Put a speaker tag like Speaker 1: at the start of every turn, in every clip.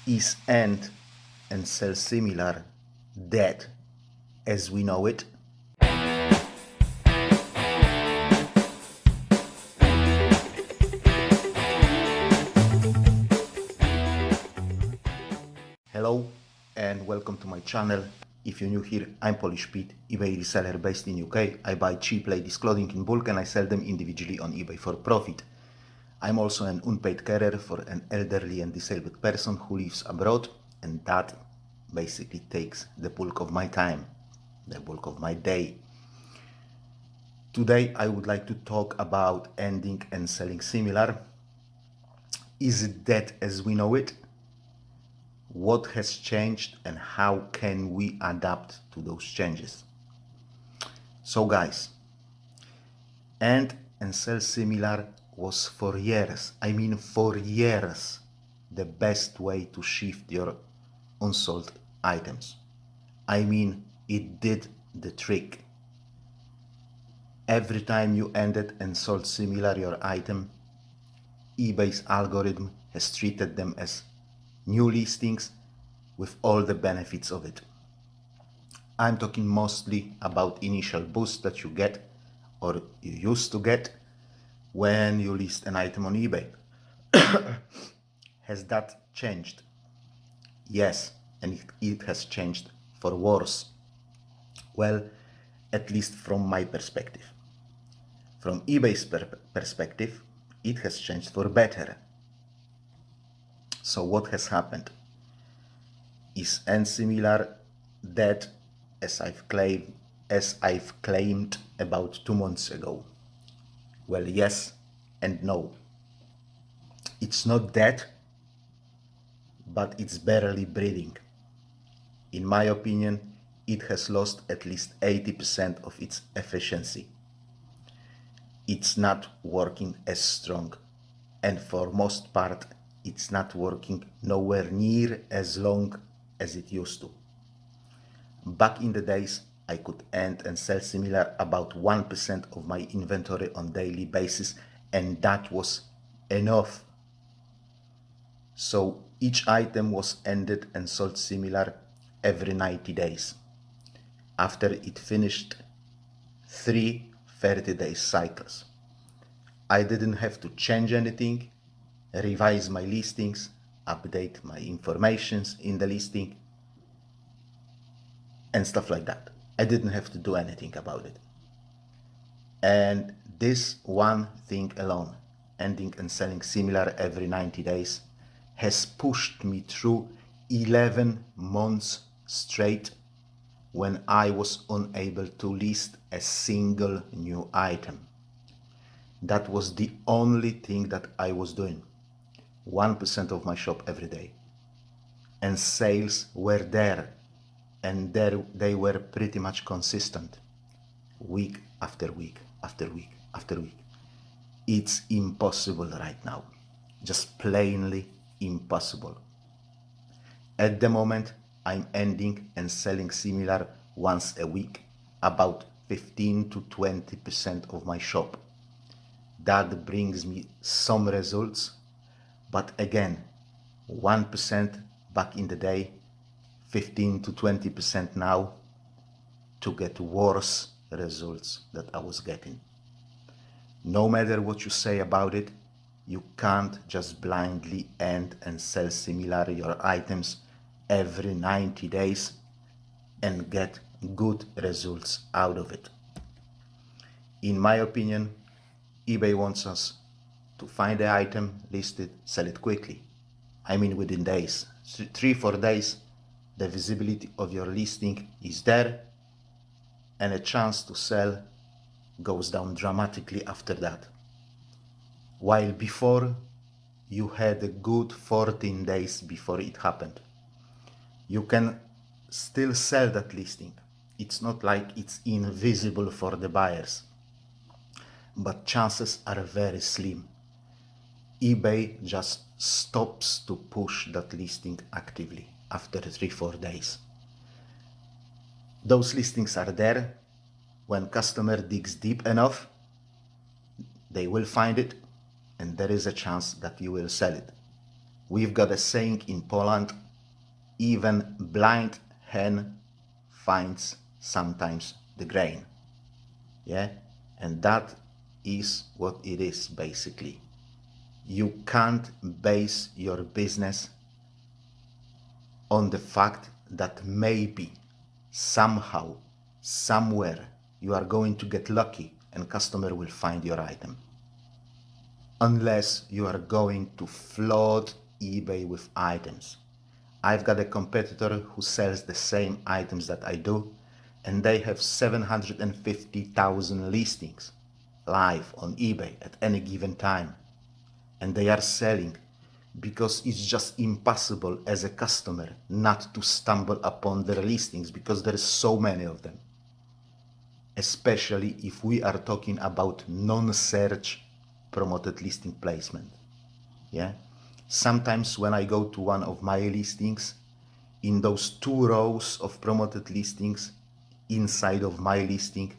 Speaker 1: Is end and sell similar dead as we know it? Hello and welcome to my channel. If you're new here, I'm Polish Pete, eBay reseller based in UK. I buy cheap ladies clothing in bulk and I sell them individually on eBay for profit. I'm also an unpaid carer for an elderly and disabled person who lives abroad, and that basically takes the bulk of my time, the bulk of my day. Today I would like to talk about ending and selling similar. Is it dead as we know it? What has changed and how can we adapt to those changes? So guys, end and sell similar was for years, the best way to shift your unsold items. It did the trick. Every time you ended and sold similar your item, eBay's algorithm has treated them as new listings with all the benefits of it. I'm talking mostly about initial boost that you get or you used to get when you list an item on eBay. Has that changed? Yes, and it has changed for worse. Well, at least from my perspective. From eBay's perspective, it has changed for better. So what has happened? Is end similar dead as I've claimed about 2 months ago? Well, yes and no. It's not dead, but it's barely breathing. In my opinion, it has lost at least 80% of its efficiency. It's not working as strong, and for most part, it's not working nowhere near as long as it used to. Back in the days, I could end and sell similar about 1% of my inventory on daily basis, and that was enough. So each item was ended and sold similar every 90 days. After it finished 3 30-day cycles. I didn't have to change anything, revise my listings, update my informations in the listing, and stuff like that. I didn't have to do anything about it. And this one thing alone, ending and selling similar every 90 days, has pushed me through 11 months straight when I was unable to list a single new item. That was the only thing that I was doing. 1% of my shop every day. And sales were there, and they were pretty much consistent, week after week after week after week. It's impossible right now, just plainly impossible. At the moment, I'm ending and selling similar once a week, about 15 to 20% of my shop. That brings me some results, but again, 1% back in the day, 15 to 20% now, to get worse results that I was getting. No matter what you say about it, you can't just blindly end and sell similar your items every 90 days and get good results out of it. In my opinion, eBay wants us to find the item, list it, sell it quickly. Within days. 3-4 days, the visibility of your listing is there, and a chance to sell goes down dramatically after that. While before, you had a good 14 days before it happened. You can still sell that listing. It's not like it's invisible for the buyers, but chances are very slim. eBay just stops to push that listing actively after 3-4 days. Those listings are there. When customer digs deep enough, they will find it, and there is a chance that you will sell it. We've got a saying in Poland, even blind hen finds sometimes the grain. Yeah? And that is what it is basically. You can't base your business on the fact that maybe, somehow, somewhere, you are going to get lucky and customer will find your item. Unless you are going to flood eBay with items. I've got a competitor who sells the same items that I do, and they have 750,000 listings live on eBay at any given time. And they are selling because it's just impossible as a customer not to stumble upon their listings because there is so many of them. Especially if we are talking about non-search promoted listing placement. Yeah. Sometimes when I go to one of my listings, in those 2 rows of promoted listings inside of my listing,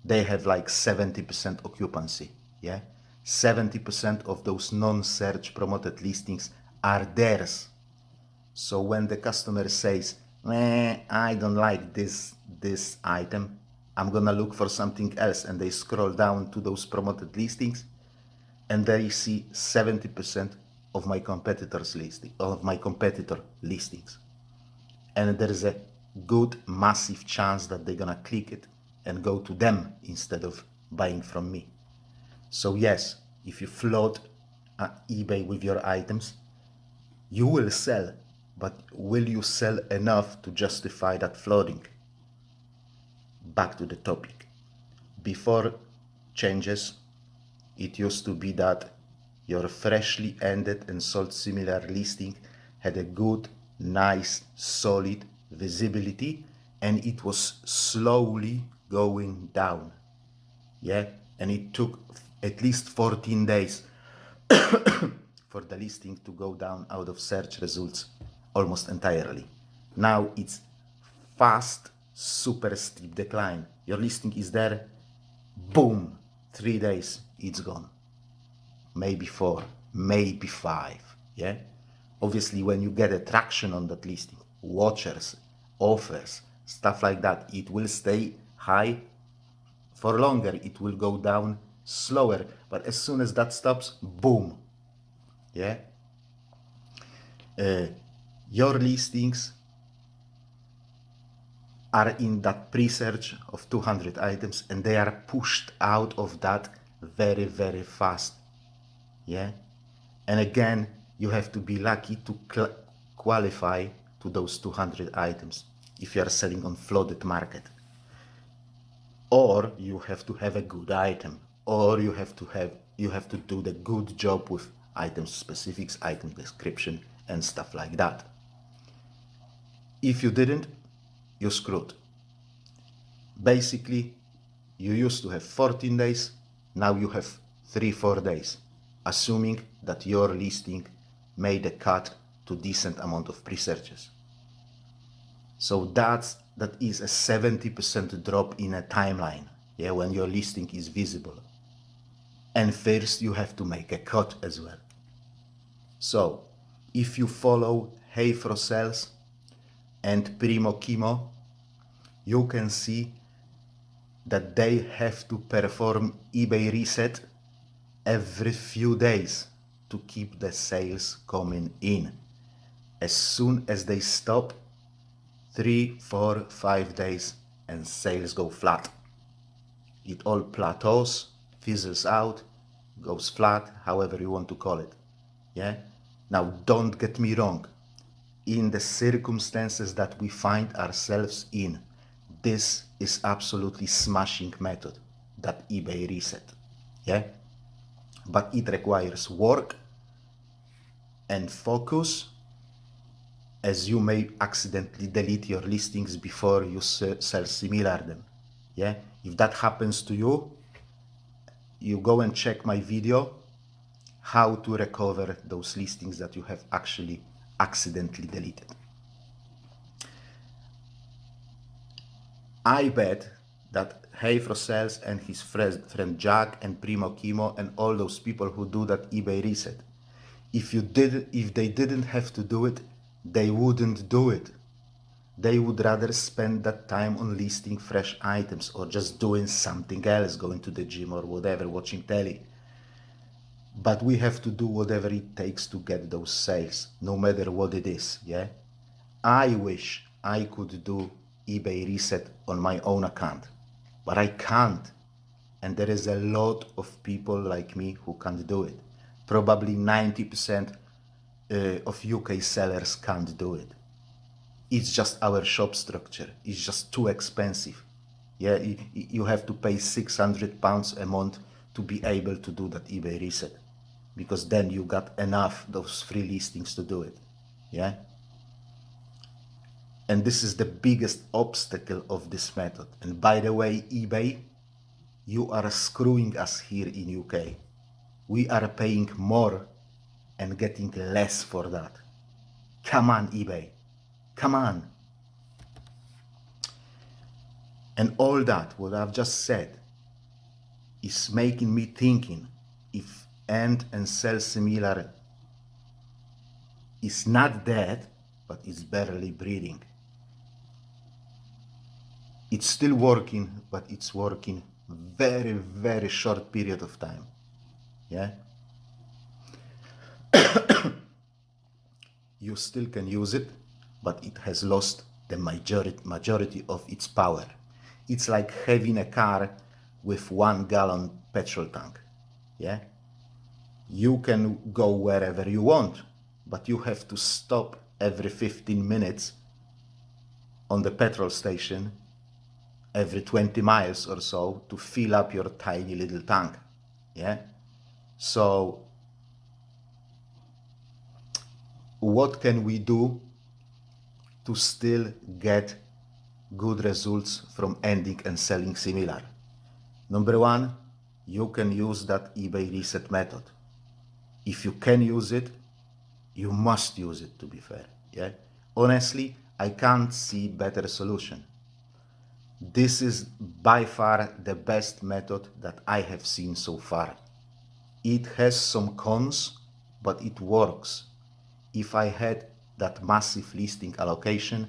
Speaker 1: they have like 70% occupancy. Yeah. 70% of those non-search promoted listings are theirs. So when the customer says, I don't like this item, I'm gonna look for something else, and they scroll down to those promoted listings, and they see 70% of my competitors' listing, of my competitor listings, and there is a good massive chance that they're gonna click it and go to them instead of buying from me. So yes, if you flood eBay with your items, you will sell, but will you sell enough to justify that flooding? Back to the topic. Before changes, it used to be that your freshly ended and sold similar listing had a good, nice, solid visibility, and it was slowly going down. Yeah, and it took at least 14 days for the listing to go down out of search results almost entirely. Now it's fast, super steep decline. Your listing is there, boom, 3 days, it's gone. Maybe 4, maybe 5, yeah? Obviously, when you get a traction on that listing, watchers, offers, stuff like that, it will stay high for longer. It will go down slower, but as soon as that stops, boom, yeah? Your listings are in that pre-search of 200 items, and they are pushed out of that very, very fast. Yeah. And again, you have to be lucky to qualify to those 200 items if you are selling on flooded market. Or you have to have a good item, or you have to do the good job with item specifics, item description, and stuff like that. If you didn't, you're screwed. Basically, you used to have 14 days, now you have 3-4 days, assuming that your listing made a cut to decent amount of pre-searches. So that is a 70% drop in a timeline, yeah, when your listing is visible. And first you have to make a cut as well. So if you follow Resellers and Primo Chemo, you can see that they have to perform eBay reset every few days to keep the sales coming in. As soon as they stop, 3, 4, 5 days and sales go flat. It all plateaus, fizzles out, goes flat, however you want to call it. Yeah? Now don't get me wrong. In the circumstances that we find ourselves in, this is absolutely smashing method, that eBay reset. Yeah? But it requires work and focus, as you may accidentally delete your listings before you sell similar them. Yeah? If that happens to you, you go and check my video, how to recover those listings that you have actually accidentally deleted. I bet that Resellers and his friend Jack and Primo Chemo and all those people who do that eBay reset, If they didn't have to do it, they wouldn't do it. They would rather spend that time on listing fresh items or just doing something else, going to the gym or whatever, watching telly. But we have to do whatever it takes to get those sales, no matter what it is, yeah? I wish I could do eBay reset on my own account, but I can't. And there is a lot of people like me who can't do it. Probably 90% of UK sellers can't do it. It's just our shop structure. It's just too expensive. Yeah, you have to pay £600 a month to be able to do that eBay reset, because then you got enough those free listings to do it. Yeah. And this is the biggest obstacle of this method. And by the way, eBay, you are screwing us here in UK. We are paying more and getting less for that. Come on, eBay. Come on. And all that, what I've just said, is making me thinking if end and sell similar is not dead, but it's barely breathing. It's still working, but it's working very, very short period of time. Yeah. You still can use it, but it has lost the majority of its power. It's like having a car with 1 gallon petrol tank. Yeah. You can go wherever you want, but you have to stop every 15 minutes on the petrol station every 20 miles or so to fill up your tiny little tank. Yeah. So what can we do to still get good results from ending and selling similar? Number one, you can use that eBay reset method. If you can use it, you must use it, to be fair. Yeah. Honestly, I can't see better solution. This is by far the best method that I have seen so far. It has some cons, but it works. If I had that massive listing allocation,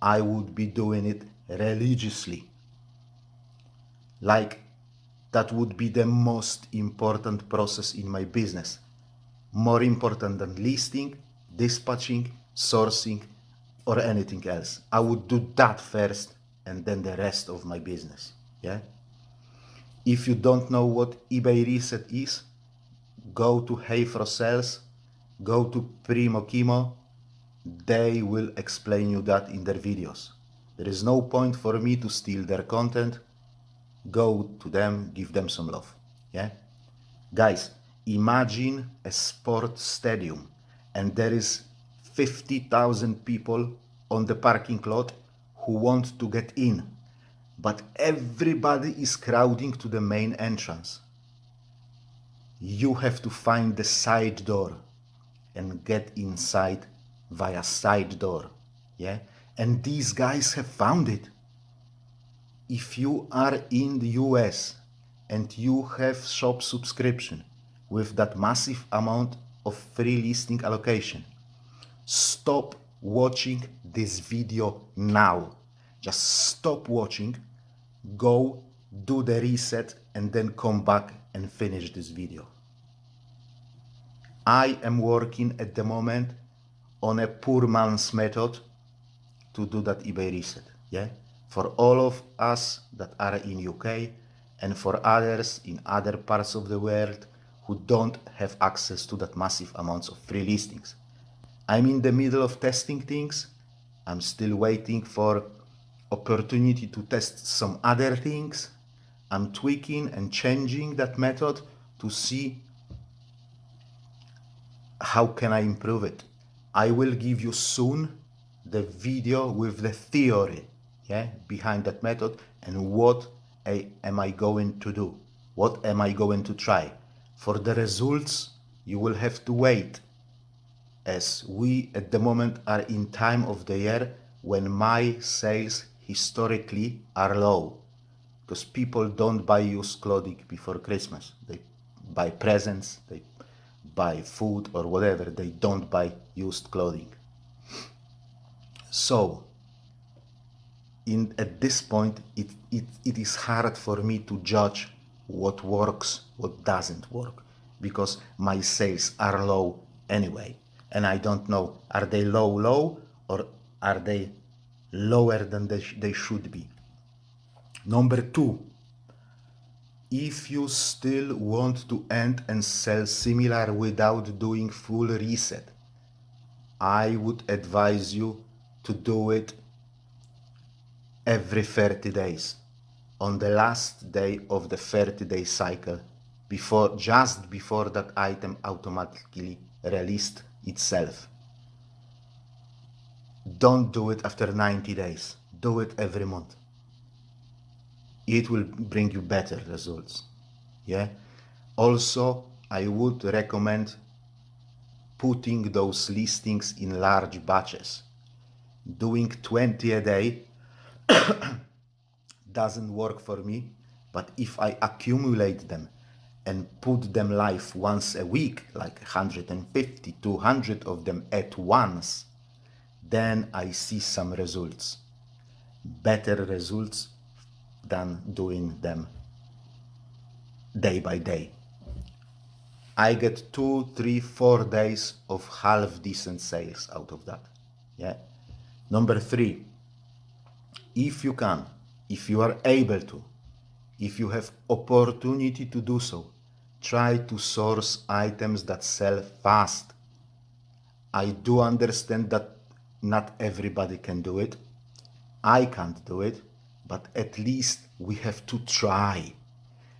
Speaker 1: I would be doing it religiously. Like, that would be the most important process in my business. More important than listing, dispatching, sourcing, or anything else. I would do that first and then the rest of my business. Yeah. If you don't know what eBay reset is, go to Resellers, go to Primo Chemo. They will explain you that in their videos. There is no point for me to steal their content. Go to them, give them some love. Yeah. Guys, imagine a sports stadium and there is 50,000 people on the parking lot who want to get in, but everybody is crowding to the main entrance. You have to find the side door and get inside via side door. Yeah. And these guys have found it. If you are in the US and you have shop subscription with that massive amount of free listing allocation, stop watching this video now. Just stop watching, go do the reset, and then come back and finish this video. I am working at the moment on a poor man's method to do that eBay reset. Yeah. For all of us that are in UK and for others in other parts of the world who don't have access to that massive amounts of free listings. I'm in the middle of testing things. I'm still waiting for opportunity to test some other things. I'm tweaking and changing that method to see how can I improve it. I will give you soon the video with the theory, yeah, behind that method and what am I going to do, what am I going to try. For the results, you will have to wait, as we at the moment are in time of the year when my sales historically are low, because people don't buy used clothing before Christmas. They buy presents, they buy food or whatever, they don't buy used clothing. So at this point, it is hard for me to judge what works, what doesn't work, because my sales are low anyway. And I don't know, are they low, or are they lower than they should be? Number two, if you still want to end and sell similar without doing full reset, I would advise you to do it every 30 days, on the last day of the 30-day cycle, just before that item automatically released itself. Don't do it after 90 days. Do it every month. It will bring you better results. Yeah. Also, I would recommend putting those listings in large batches. Doing 20 a day doesn't work for me, but if I accumulate them and put them live once a week, like 150, 200 of them at once, then I see some results. Better results than doing them day by day. I get 2, 3, 4 days of half decent sales out of that. Yeah. Number 3, if you can, if you are able to, if you have opportunity to do so, try to source items that sell fast. I do understand that not everybody can do it. I can't do it, but at least we have to try.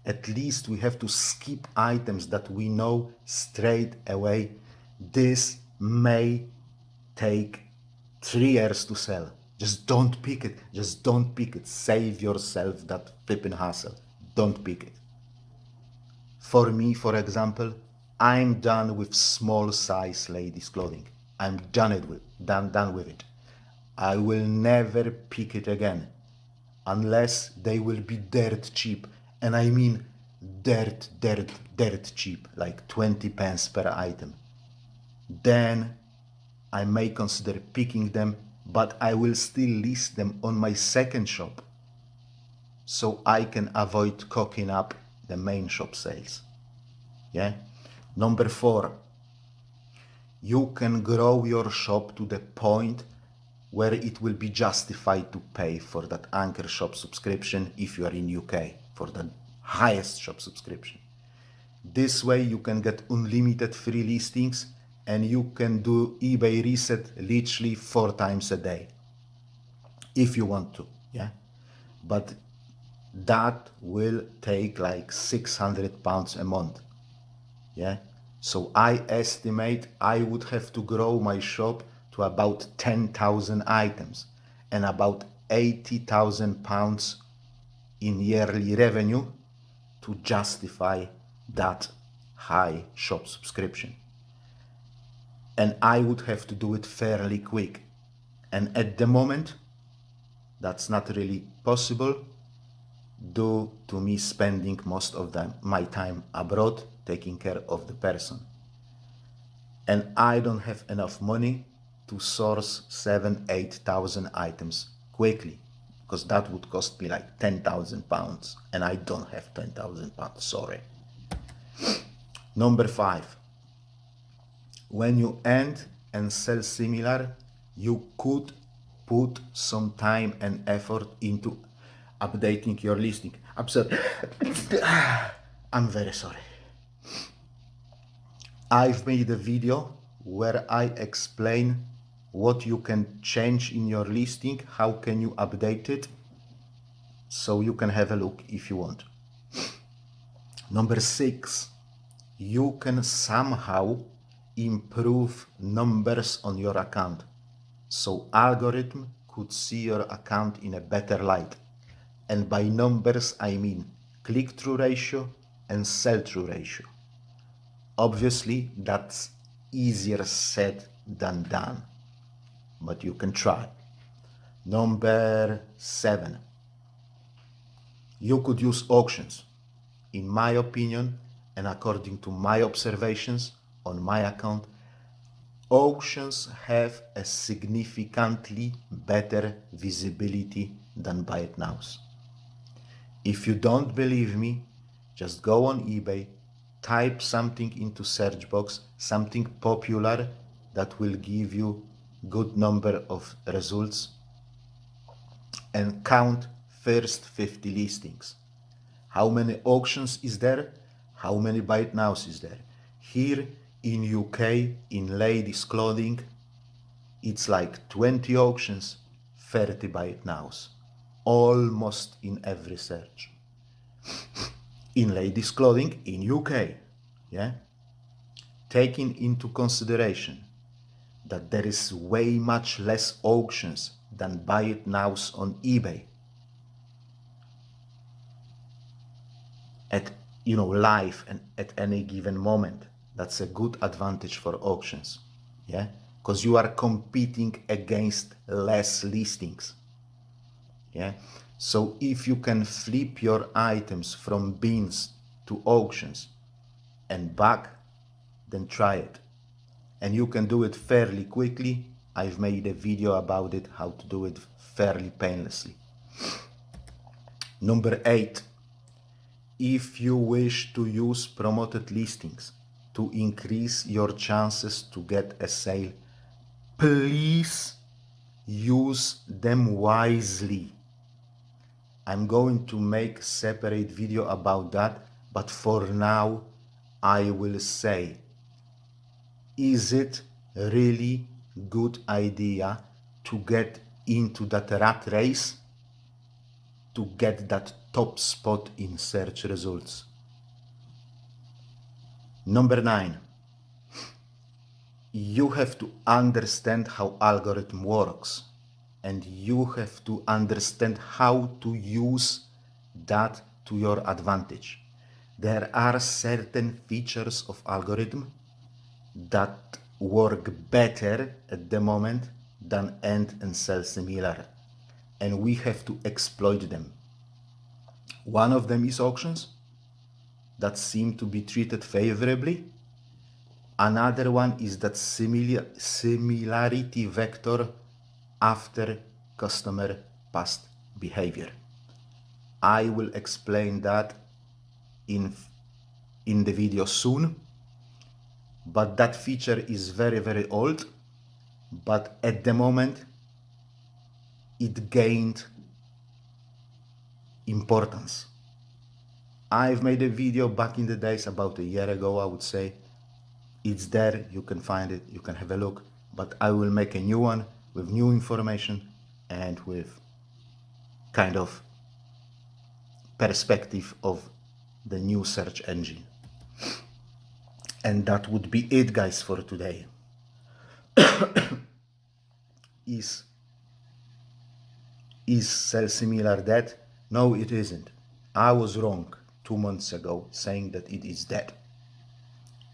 Speaker 1: At least we have to skip items that we know straight away. This may take 3 years to sell. Just don't pick it. Just don't pick it. Save yourself that flipping hassle. Don't pick it. For me, for example, I'm done with small size ladies clothing. I'm done with it. I will never pick it again unless they will be dirt cheap. And I mean dirt cheap, like 20 pence per item. Then I may consider picking them, but I will still list them on my second shop so I can avoid cocking up the main shop sales. Yeah. Number 4, you can grow your shop to the point where it will be justified to pay for that anchor shop subscription if you are in UK, for the highest shop subscription. This way you can get unlimited free listings and you can do eBay reset literally 4 times a day if you want to. Yeah. But that will take like £600 a month. Yeah. So I estimate I would have to grow my shop to about 10,000 items and about £80,000 in yearly revenue to justify that high shop subscription. And I would have to do it fairly quick. And at the moment, that's not really possible due to me spending most of my time abroad taking care of the person. And I don't have enough money to source 7,000-8,000 items quickly, because that would cost me like £10,000, and I don't have £10,000, sorry. Number 5, when you end and sell similar, you could put some time and effort into updating your listing. I'm very sorry. I've made a video where I explain what you can change in your listing, how can you update it, so you can have a look if you want. Number 6, you can somehow improve numbers on your account, so algorithm could see your account in a better light. And by numbers I mean click-through ratio and sell-through ratio. Obviously that's easier said than done, but you can try. Number 7, you could use auctions. In my opinion, and according to my observations, on my account, auctions have a significantly better visibility than buy it nows. If you don't believe me, just go on eBay, type something into search box, something popular that will give you good number of results, and count first 50 listings. How many auctions is there? How many buy it nows is there? Here in UK, in ladies clothing, it's like 20 auctions, 30 buy it nows, almost in every search. In ladies clothing in UK, yeah, taking into consideration that there is way much less auctions than buy it nows on eBay at live and at any given moment. That's a good advantage for auctions, yeah, because you are competing against less listings, yeah. So if you can flip your items from bins to auctions and back, then try it. And you can do it fairly quickly. I've made a video about it, how to do it fairly painlessly. Number 8, if you wish to use promoted listings to increase your chances to get a sale, please use them wisely. I'm going to make a separate video about that, but for now I will say, is it really good idea to get into that rat race to get that top spot in search results? Number 9, you have to understand how algorithm works, and you have to understand how to use that to your advantage. There are certain features of algorithm that work better at the moment than end and sell similar, and we have to exploit them. One of them is auctions that seem to be treated favorably. Another one is that similarity vector after customer past behavior. I will explain that in the video soon, but that feature is very, very old, but at the moment it gained importance. I've made a video back in the days, about a year ago, I would say. It's there, you can find it, you can have a look, but I will make a new one with new information and with kind of perspective of the new search engine. And that would be it, guys, for today. Is sell similar dead? No, it isn't. I was wrong 2 months ago saying that it is dead.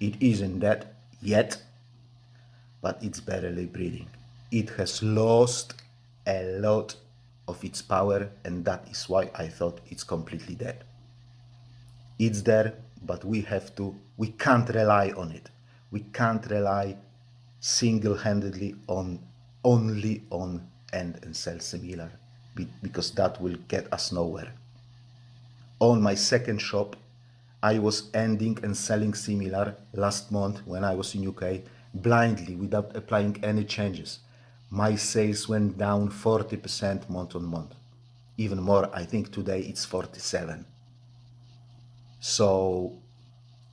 Speaker 1: It isn't dead yet, but it's barely breathing. It has lost a lot of its power, and that is why I thought it's completely dead. It's there, but we can't rely on it. We can't rely single-handedly only on end and sell similar, because that will get us nowhere. On my second shop, I was ending and selling similar last month when I was in UK, blindly, without applying any changes. My sales went down 40% month on month. Even more, I think today it's 47. So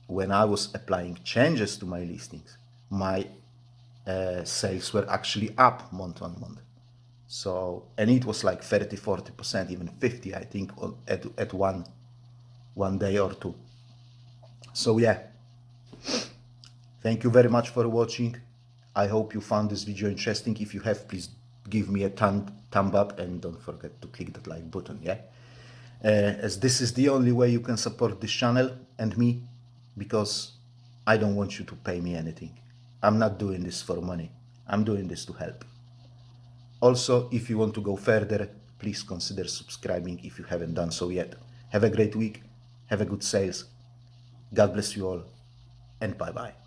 Speaker 1: when I was applying changes to my listings, my sales were actually up month on month. So, and it was like 30, 40%, even 50, I think, at one day or two. So yeah, thank you very much for watching. I hope you found this video interesting. If you have, please give me a thumb up, and don't forget to click that like button, yeah? As this is the only way you can support this channel and me, because I don't want you to pay me anything. I'm not doing this for money. I'm doing this to help. Also, if you want to go further, please consider subscribing if you haven't done so yet. Have a great week. Have a good sales. God bless you all, and bye-bye.